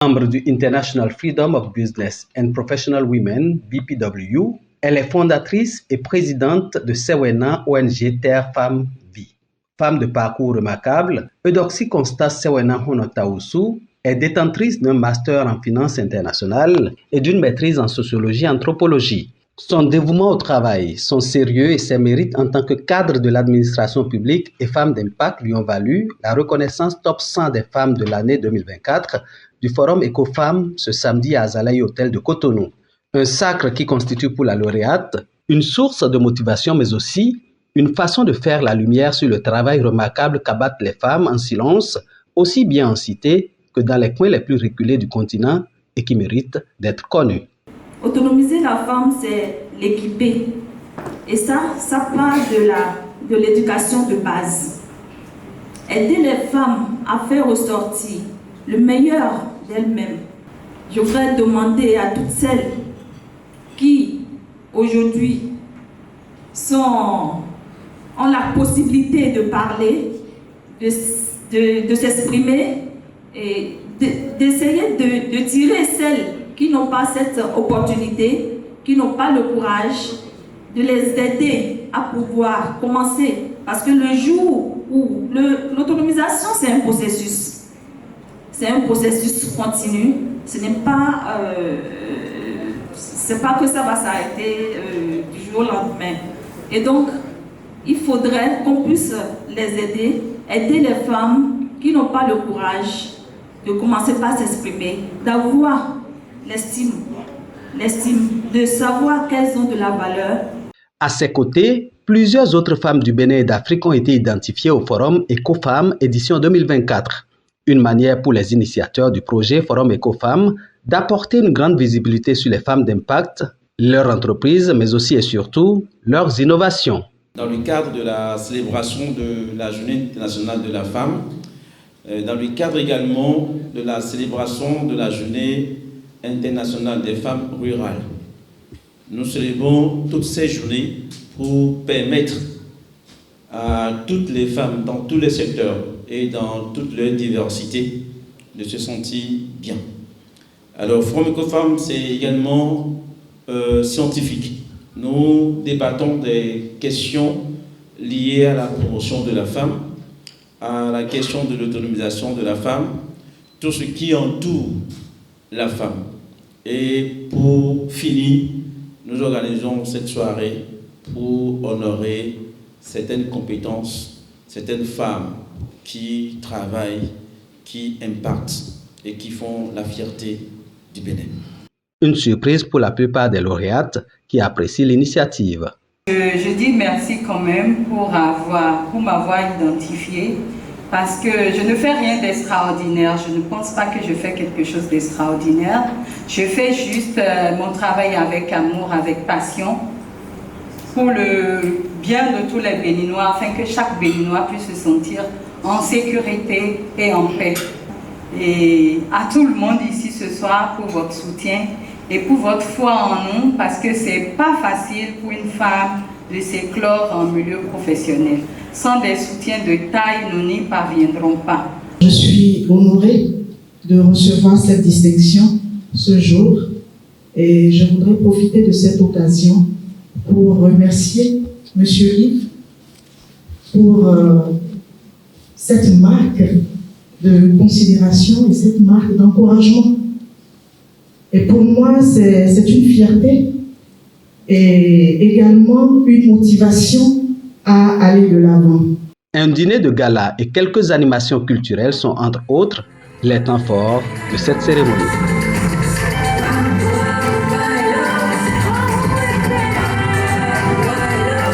Membre du International Freedom of Business and Professional Women, BPW, elle est fondatrice et présidente de Sewena ONG Terre Femmes Vie. Femme de parcours remarquable, Eudoxie Constance Sewena Honotausu est détentrice d'un master en finance internationale et d'une maîtrise en sociologie et anthropologie. Son dévouement au travail, son sérieux et ses mérites en tant que cadre de l'administration publique et femme d'impact lui ont valu la reconnaissance top 100 des femmes de l'année 2024 du Forum Écofemmes ce samedi à Azalaï Hôtel de Cotonou. Un sacre qui constitue pour la lauréate une source de motivation mais aussi une façon de faire la lumière sur le travail remarquable qu'abattent les femmes en silence, aussi bien en cité que dans les coins les plus reculés du continent et qui méritent d'être connus. Autonomiser la femme, c'est l'équiper. Et ça part de l'éducation de base. Aider les femmes à faire ressortir le meilleur d'elles-mêmes. Je voudrais demander à toutes celles qui, aujourd'hui, ont la possibilité de parler, de s'exprimer et d'essayer de tirer celles qui n'ont pas cette opportunité, qui n'ont pas le courage, de les aider à pouvoir commencer. Parce que le jour où l'autonomisation, c'est un processus. C'est un processus continu. Ce n'est pas, c'est pas que ça va s'arrêter du jour au lendemain. Et donc, il faudrait qu'on puisse les aider les femmes qui n'ont pas le courage de commencer par s'exprimer, d'avoir l'estime, de savoir qu'elles ont de la valeur. À ses côtés, plusieurs autres femmes du Bénin et d'Afrique ont été identifiées au Forum Écofemmes édition 2024. Une manière pour les initiateurs du projet Forum Écofemmes d'apporter une grande visibilité sur les femmes d'impact, leur entreprise, mais aussi et surtout leurs innovations. Dans le cadre de la célébration de la Journée internationale de la femme, dans le cadre également de la célébration de la Journée internationale des femmes rurales, nous célébrons toutes ces journées pour permettre à toutes les femmes dans tous les secteurs et dans toute leur diversité de se sentir bien. Alors, Forum Écofemmes, c'est également scientifique. Nous débattons des questions liées à la promotion de la femme, à la question de l'autonomisation de la femme, tout ce qui entoure la femme. Et pour finir, nous organisons cette soirée pour honorer certaines compétences, certaines femmes qui travaillent, qui impactent et qui font la fierté du Bénin. Une surprise pour la plupart des lauréates qui apprécient l'initiative. Je dis merci quand même pour m'avoir identifié parce que je ne fais rien d'extraordinaire. Je ne pense pas que je fais quelque chose d'extraordinaire. Je fais juste mon travail avec amour, avec passion pour le bien de tous les Béninois afin que chaque Béninois puisse se sentir en sécurité et en paix. Et à tout le monde ici ce soir pour votre soutien et pour votre foi en nous parce que c'est pas facile pour une femme de s'éclore en milieu professionnel. Sans des soutiens de taille, nous n'y parviendrons pas. Je suis honorée de recevoir cette distinction ce jour et je voudrais profiter de cette occasion pour remercier M. Yves pour cette marque de considération et cette marque d'encouragement. Et pour moi, c'est une fierté et également une motivation à aller de l'avant. Un dîner de gala et quelques animations culturelles sont entre autres les temps forts de cette cérémonie.